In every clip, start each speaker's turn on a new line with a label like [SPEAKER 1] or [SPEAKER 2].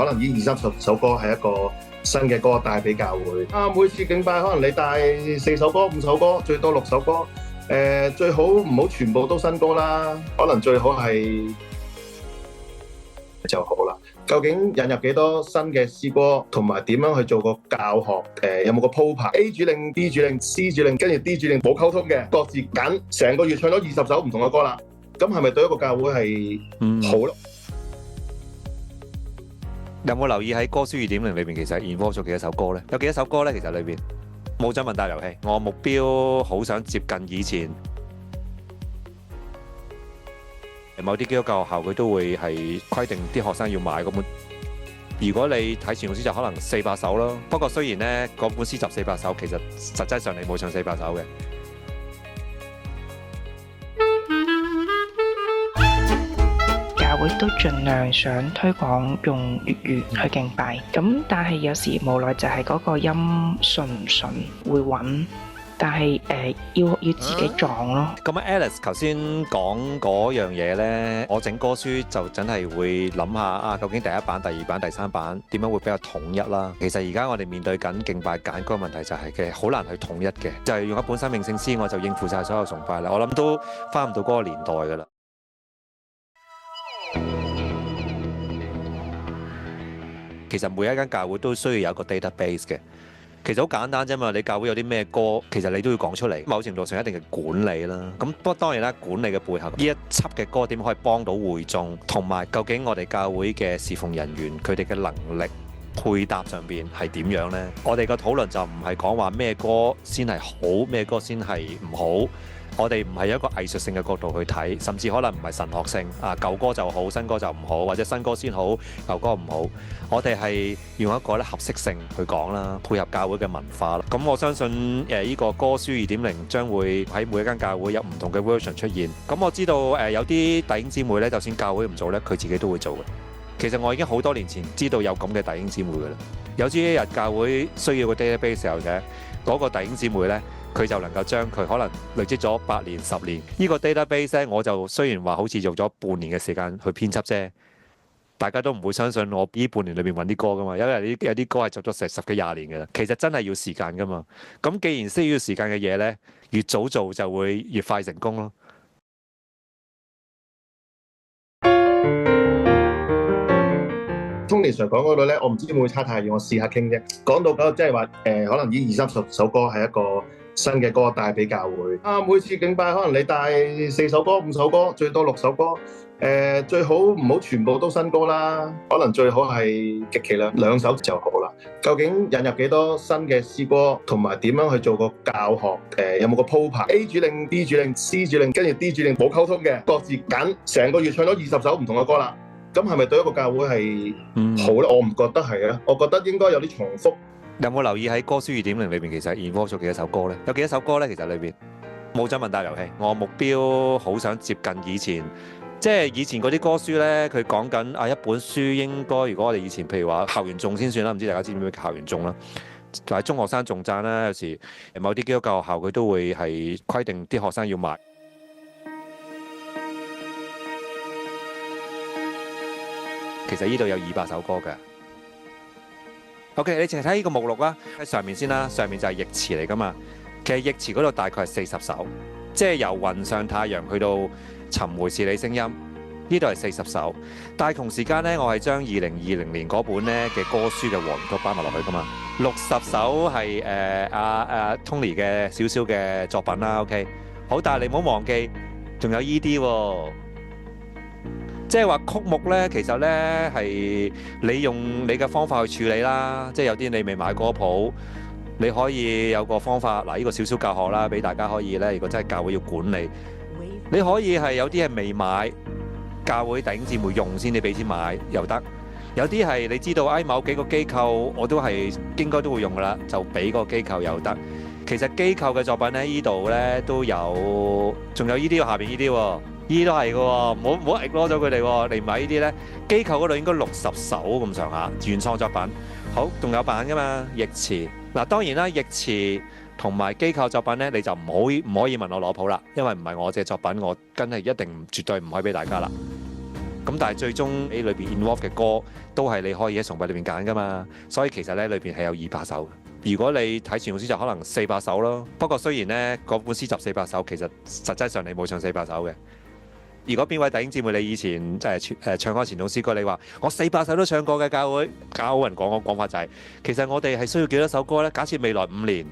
[SPEAKER 1] 可能呢20-30首歌係一個新嘅歌帶俾教會。每次敬拜可能你帶4首歌、5首歌，最多6首歌。最好唔好全部都新歌啦，可能最好係就好啦。究竟引入幾多新嘅詩歌，同埋點樣去做個教學？有冇個鋪排 ？A 指令、B 指令、C 指令，跟住 D 指令冇溝通嘅，各自揀成個月唱咗20首唔同嘅歌啦。咁係咪對一個教會係好咯？
[SPEAKER 2] 有冇留意喺歌書2.0裏邊其實 involve 咗幾多首歌呢？有幾多首歌呢？其實裏邊冇獎問答遊戲，我目標好想接近以前某啲基督教學校佢都會係規定啲學生要買嗰本。如果你睇傳道詩集可能400首咯，不過雖然呢嗰本詩集400首，其實實際上你冇唱400首嘅。
[SPEAKER 3] 教會都盡量想推廣用粵語去敬拜，咁但係有時無奈就係嗰個音順唔順會穩，但係要自己撞咯。
[SPEAKER 2] 咁啊 Alice 頭先講嗰樣嘢呢，我整歌書就真係會諗下啊，究竟第一版、第二版、第三版點樣會比較統一啦？其實而家我哋面對緊敬拜揀歌嘅問題就係嘅好難去統一嘅，就係用一本生命聖詩我就應付晒所有崇拜啦。我諗都翻唔到嗰個年代噶啦。其實每一間教會都需要有一個 database 嘅，其實好簡單啫嘛。你教會有啲咩歌，其實你都要講出嚟。某程度上一定係管理啦。咁不過當然啦，管理嘅背後呢一輯嘅歌點可以幫到會眾，同埋究竟我哋教會嘅侍奉人員佢哋嘅能力配搭上邊係點樣呢？我哋個討論就唔係講話咩歌先係好，咩歌先係唔好。我哋唔係一個藝術性嘅角度去睇，甚至可能唔係神學性啊，舊歌就好，新歌就唔好，或者新歌先好，舊歌唔好。我哋係用一個咧合適性去講啦，配合教會嘅文化啦。咁我相信呢個歌書2.0將會喺每一間教會有唔同嘅 version 出現。咁我知道有啲弟兄姊妹咧，就算教會唔做咧，佢自己都會做嘅。其實我已經好多年前知道有咁嘅弟兄姊妹㗎啦。有朝一日教會需要個 database 時候嘅嗰個弟兄姊妹咧，佢就能夠將佢可能累積咗8年、10年呢個 database 咧，我就雖然話好似用咗半年嘅時間去編輯啫，大家都唔會相信我呢半年裏面揾啲歌噶嘛，因為有啲歌係作咗成10幾20年嘅啦，其實真係要時間噶嘛。咁既然需要時間嘅嘢咧，越早做就會越快成功咯。
[SPEAKER 1] Tony Sir 講嗰度咧，我唔知會唔會差太遠，我試下傾啫。講到嗰即係話可能呢20-30首歌係一個新嘅歌帶俾教會。每次敬拜可能你帶4首歌、5首歌，最多6首歌。最好唔好全部都新歌啦，可能最好係極其量2首就好啦。究竟引入幾多新嘅詩歌，同埋點樣去做個教學？有冇個鋪排 ？A 指令、B 指令、C 指令，跟住 D 指令冇溝通嘅，各自揀成個月唱咗20首唔同嘅歌啦。咁係咪對一個教會係好咧？我唔覺得係啊，我覺得應該有啲重複。
[SPEAKER 2] 有冇留意喺歌書2.0裏邊其實 involve 咗幾多首歌呢？有幾多首歌呢？其實裏邊冇獎問答遊戲，我目標好想接近以前，即係以前嗰啲歌書呢，佢講緊啊一本書應該，如果我哋以前譬如話校園頌先算啦，唔知大家知唔知咩校園頌啦？就係中學生頌讚啦，有時某啲基督教學校佢都會係規定啲學生要買。其實呢度有200首歌嘅。OK， 你淨係睇呢個目錄啦，喺上面先啦，上面就係譯詞嚟噶嘛。其實譯詞嗰度大概係40首，即係由雲上太陽去到尋回是你聲音，呢度係40首。但係同時間呢，我係將2020年嗰本呢嘅歌書嘅和原曲擺埋落去噶嘛。60首係Tony 嘅少少嘅作品啦。OK， 好，但係你唔好忘記，仲有呢啲喎。即係話曲目呢，其實呢係你用你嘅方法去處理啦。即係有啲你未買歌譜，你可以有個方法。嗱，呢個少少教學啦，俾大家可以呢。如果真係教會要管理，你可以係有啲係未買，教會弟兄姊妹用先，你俾錢買又得。有啲係你知道，某幾個機構我都係應該都會用噶啦，就俾個機構又得。其實機構嘅作品呢，呢度呢都有，仲有呢啲下邊呢啲喎。呢啲都係嘅喎，唔好 ignore 咗佢哋喎。嚟埋呢啲咧，機構嗰度應該60首咁上下原創作品。好，仲有版噶嘛？譯詞嗱，當然啦，譯詞同埋機構作品咧，你就唔可以問我攞譜啦，因為唔係我嘅作品，我真係一定絕對唔可以俾大家啦。咁咁但係最終喺裏邊 involve 嘅歌都係你可以喺崇拜裏邊揀噶嘛，所以其實咧裏邊係有200首。如果你睇傳統詩集，可能400首咯。不過雖然咧嗰本詩集400首，其實實際上你冇唱400首嘅。如果邊位弟兄姊妹你以前唱開傳統詩歌，你話我400首都唱過嘅教會，教人講法就係、其實我哋係需要幾多首歌呢？假設未來5年，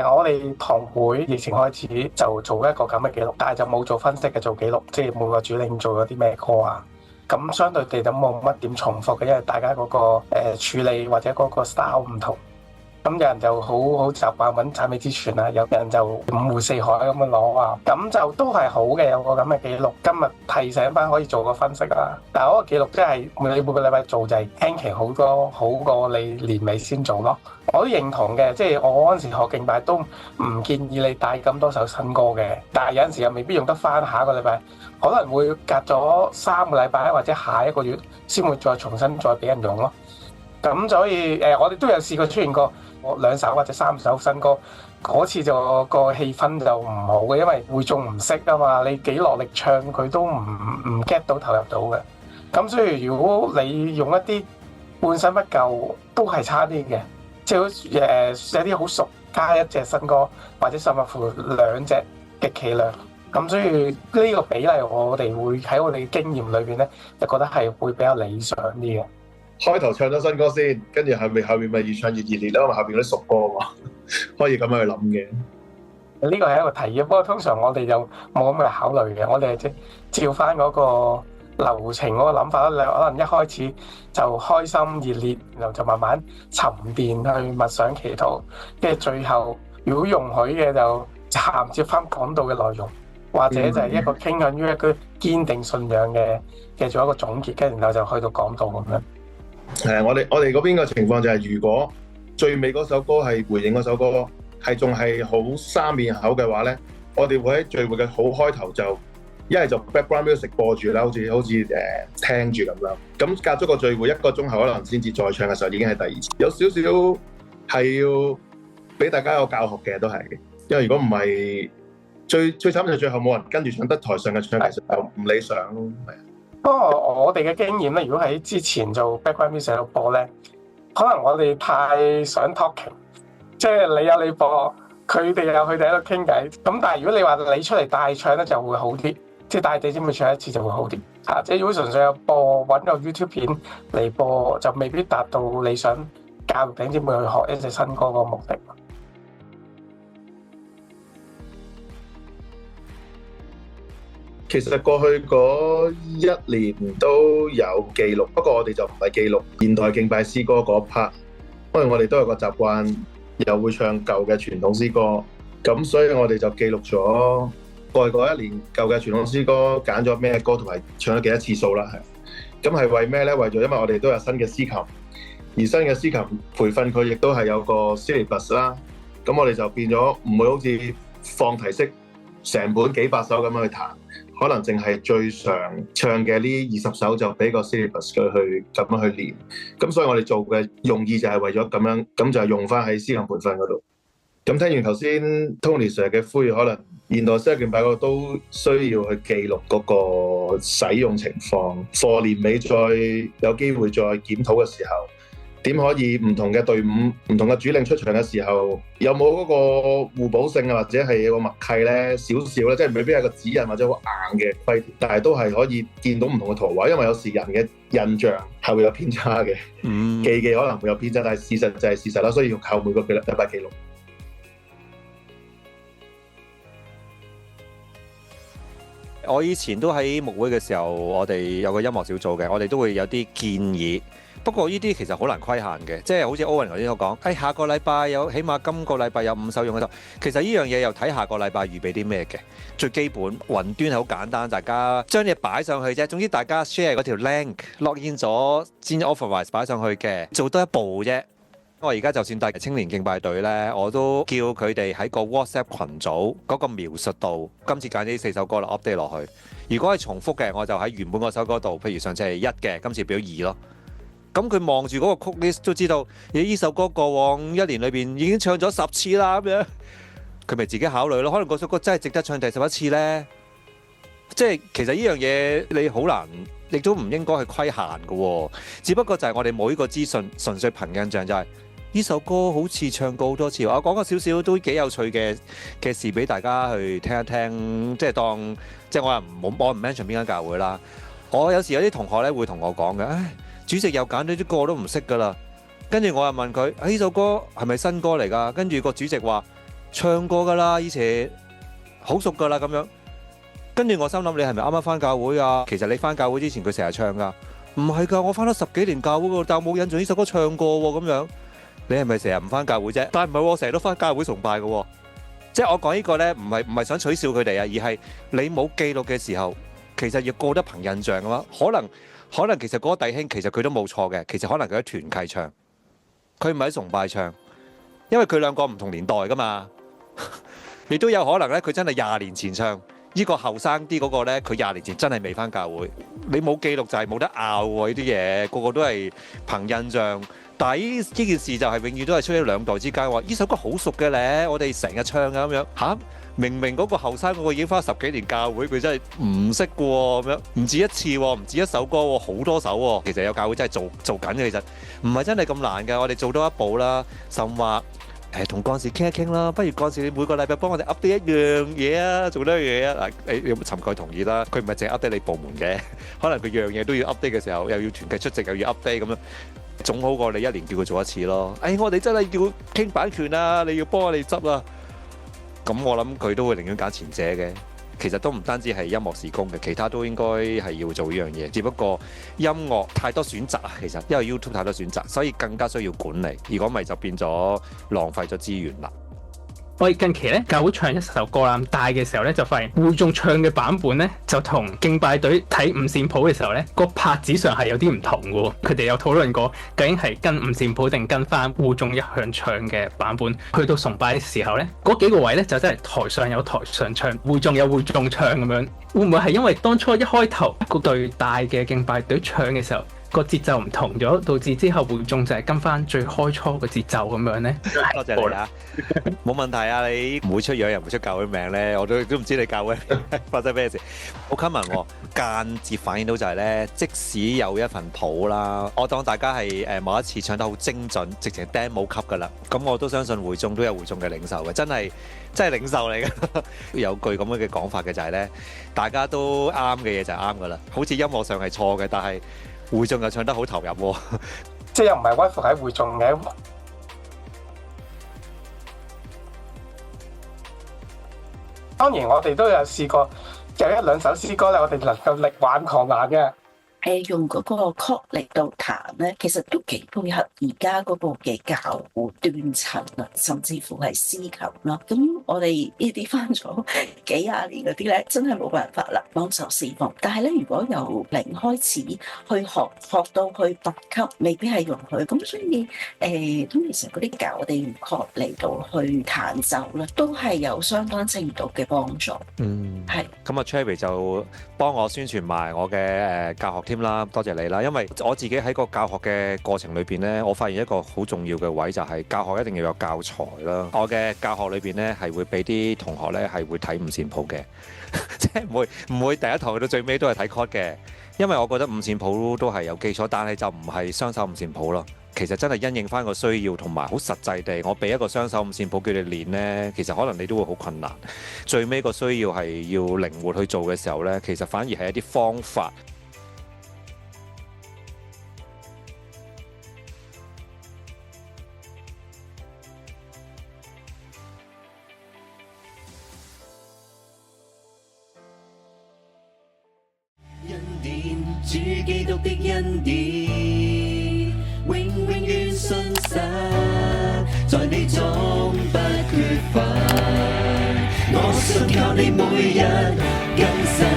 [SPEAKER 4] 我哋堂會疫情開始就做一個咁嘅記錄，但係就冇做分析嘅做記錄，即係每個主領做咗啲咩歌啊。咁相對地就冇乜點重複嘅，因為大家嗰個處理或者嗰個 style 唔同。咁有人就好習慣揾讚美之泉啊，有人就五湖四海咁樣攞啊，咁就都係好嘅，有個咁嘅記錄。今日提醒翻可以做個分析啦。但係嗰個記錄真係你每個禮拜做就係輕期好多，好過你年尾先做咯。我都認同嘅，即係我嗰陣時學敬拜都唔建議你帶咁多首新歌嘅，但係有陣時又未必用得翻下一個禮拜，可能會隔咗3個禮拜或者下一個月先會再重新再俾人用咯。咁所以我哋都有試過出現過2首或者3首新歌，嗰次就個氣氛就唔好嘅，因為會眾唔識啊嘛，你幾落力唱佢都唔 get 到投入到嘅。咁所以如果你用一啲半新不舊，都係差啲嘅，即係好似有啲好熟加一隻新歌，或者甚至乎2隻極其量。咁所以呢個比例我哋會喺我哋嘅經驗裏邊咧，就覺得係會比較理想啲嘅。
[SPEAKER 1] 開頭唱咗新歌先，跟住後面咪越唱越熱烈啦，因為後邊嗰啲熟歌嘛，可以咁樣去諗嘅。
[SPEAKER 4] 呢個係一個提議，不過通常我哋就冇咁嘅考慮嘅，我哋係照翻嗰個流程嗰個諗法啦。可能一開始就開心熱烈，然後就慢慢沉澱去默想祈禱，跟住最後如果容許嘅就銜接翻講道嘅內容，或者就係一個傾向於一個堅定信仰嘅做一個總結，跟住然後就去到講道咁樣。
[SPEAKER 1] 我哋嗰邊嘅情況就係，如果最尾嗰首歌係回應嗰首歌，係仲係好三面口嘅話咧，我哋會喺聚會嘅好開頭就一係就 background music 播住啦，好似聽住咁樣。咁隔咗個聚會1個鐘後，可能先至再唱嘅時候，已經係第2次。有少少係要俾大家有教學嘅，都係，因為如果唔係，最慘就最後冇人跟住唱得台上嘅唱，其實就唔理想咯。
[SPEAKER 4] 不過我哋嘅經驗咧，如果喺之前做 background music 播咧，可能我哋太想 talking， 即係你有你播，佢哋有佢哋喺度傾偈。咁但係如果你話你出嚟帶唱咧，就會好啲，即係帶地先去唱一次就會好啲。即係如果純粹有播揾個 YouTube 片嚟播，就未必達到你想教弟兄姊妹去學一隻新歌個目的。
[SPEAKER 1] 其實過去嗰1年都有記錄，不過我哋就唔係記錄現代敬拜詩歌嗰 part， 因為我哋都有個習慣，又會唱舊嘅傳統詩歌，咁所以我哋就記錄咗過去嗰1年舊嘅傳統詩歌揀咗咩歌同埋唱咗幾多次數啦。咁係為咩呢？為咗因為我哋都有新嘅詩琴，而新嘅詩琴培訓佢亦都係有個 syllabus 啦，咁我哋就變咗唔會好似放題式成本幾百首咁樣去彈。可能淨係最常唱嘅呢20首就俾個 syllabus 佢去咁樣去練，咁所以我哋做嘅用意就係為咗咁樣，咁就係用翻喺詩琴培訓嗰度。咁聽完頭先 Tony Sir 嘅呼籲，可能現代詩歌敬拜嗰度都需要去記錄嗰個使用情況，課年尾再有機會再檢討嘅時候，點可以唔同嘅隊伍、唔同嘅主領出場嘅時候，有冇嗰個互補性啊，或者係有個默契咧？少少咧，即係未必係個指引或者好硬嘅規條，但係都係可以見到唔同嘅圖畫。因為有時人嘅印象係會有偏差嘅，記可能會有偏差，但係事實就係事實啦，所以要靠每個禮拜記錄。
[SPEAKER 2] 我以前都喺牧會嘅時候，我哋有個音樂小組嘅，我哋都會有啲建議。不過呢啲其實好難規限嘅，即係好似 Owen 頭先所講，下個禮拜有起碼今個禮拜有5首用嗰度。其實呢樣嘢又睇下個禮拜預備啲咩嘅。最基本雲端係好簡單，大家將嘢擺上去啫。總之大家 share 嗰條 link log in 咗先 authorize 擺上去嘅，做多一步啫。我而家就算帶青年敬拜隊呢，我都叫佢哋喺個 WhatsApp 群組嗰個描述度，今次揀呢4首歌啦 update 落去。如果係重複嘅，我就喺原本嗰首歌度，譬如上次係1嘅，今次變咗2咯。咁佢望住嗰個 code list 都知道，呢首歌過往1年裏邊已經唱咗10次啦咁樣。佢咪自己考慮咯。可能嗰首歌真係值得唱第11次呢。即係其實呢樣嘢你好難，亦都唔應該去規限嘅喎。只不過就係我哋冇呢個資訊，純粹憑印象就係、是、呢首歌好似唱過好多次。我講個少少都幾有趣嘅事俾大家去聽一聽，即係當即係我唔 mention 邊間教會啦。我有時有啲同學咧會同我講嘅，唉，主席又揀咗啲歌我都唔識㗎啦。跟住我又問佢，呢首歌係咪新歌嚟㗎？跟住個主席話唱過㗎啦，以前好熟㗎啦咁樣。跟住我心諗，你係咪啱啱返教會啊？其實你返教會之前佢成日唱㗎，唔係㗎，我返咗10幾年教會㗎，但我冇印象呢首歌唱過喎咁樣。你係咪成日唔返教會啫？但係唔係我成日都返教會崇拜㗎喎。即係我講呢個呢，唔係想取笑佢哋啊，而係你冇記錄嘅時候，其實要過得憑印象嘅話，可能其實嗰個弟兄其實佢都冇錯嘅，其實可能佢喺團契唱，佢唔係喺崇拜唱，因為佢兩個唔同年代㗎嘛。亦都有可能呢，佢真係20年前唱。呢個後生啲嗰個呢，佢20年前真係未返教會。你冇記錄就係冇得拗喎，呢啲嘢個個都係憑印象。但係呢件事就係永遠都係出咗兩代之間話，呢首歌好熟嘅咧，我哋成日唱嘅咁樣嚇。明明嗰個後生嗰個已經返10幾年教會，佢真係唔識嘅喎咁樣，唔止一次喎，唔止一首歌喎，好多首喎。其實有教會真係做緊嘅，其實唔係真係咁難嘅。我哋做多一步啦，甚或同幹事傾一傾啦，不如幹事你每個禮拜幫我哋 update 一樣嘢啊，做多樣嘢啊。嗱，你有冇尋佢同意啦？佢唔係淨係 update 你部門嘅，可能佢樣嘢都要 update 嘅時候，又要團契出席，又要 update 咁樣，總好過你1年叫佢做一次咯。我哋真係要傾版權啊，你要幫我哋執啊。咁我諗佢都會寧願揀前者嘅。其實都唔單止係音樂事工嘅，其他都應該係要做呢樣嘢。只不過音樂太多選擇啊，其實因為 YouTube 太多選擇，所以更加需要管理。如果唔係就變咗浪費咗資源啦。
[SPEAKER 5] 我哋近期咧教會唱一首歌啦，大嘅時候咧就發現會眾唱嘅版本咧就同敬拜隊睇五線譜嘅時候咧個拍子上係有啲唔同嘅喎。佢哋有討論過究竟係跟五線譜定跟翻會眾一向唱嘅版本。去到崇拜嘅時候咧，嗰幾個位咧就真係台上有台上唱，會眾有會眾唱咁樣。會唔會係因為當初一開頭嗰隊大嘅敬拜隊唱嘅時候，個節奏唔同咗，導致之後會眾就係跟翻最開初個節奏咁樣咧？
[SPEAKER 2] 多謝你啊，冇問題啊！你唔會出樣又唔會出教會名咧，我都唔知你教會發生咩事。好 common 喎，間接反映到就係咧，即使有一份譜啦，我當大家係某一次唱得好精準，直情 demo 級㗎啦，咁我都相信會眾都有會眾嘅領袖嘅，真係領袖嚟嘅。有句咁樣嘅講法嘅就係咧，大家都啱嘅嘢就係啱㗎啦，好似音樂上係錯嘅，但係會眾又唱得好投入喎，
[SPEAKER 4] 即係又唔係屈服喺會眾嘅。當然我哋都有試過有1、2首詩歌咧，我哋能夠力挽狂瀾嘅。
[SPEAKER 6] 用嗰個曲嚟到彈咧，其實都幾配合而家嗰個嘅教會斷層啦，甚至乎係司琴啦。咁我哋呢啲翻咗幾廿年嗰啲咧，真係冇辦法啦，幫手侍奉。但係咧，如果由零開始去學到去8級，未必係容許。咁所以通常嗰啲教我哋學嚟到去彈奏咧，都係有相當程度嘅幫助。係。
[SPEAKER 2] 咁啊 Cherry 就幫我宣傳埋我嘅教學添啦，多謝你啦。因為我自己喺個教學嘅過程裏邊咧，我發現一個好重要嘅位就係教學一定要有教材啦。我嘅教學裏邊咧係會俾啲同學咧係會睇五線譜嘅，即係唔會第一堂去到最尾都係睇 chord 嘅，因為我覺得五線譜都係有基礎，但係就唔係雙手五線譜咯。其實真係因應翻個需要，同埋好實際地，我俾一個雙手五線譜叫你練呢，其實可能你都會好困難。最尾個需要係要靈活去做嘅時候呢，其實反而係一啲方法。
[SPEAKER 7] 恩典，主基督的恩典，永永遠信實，在你中不缺乏。我信靠你每日更新。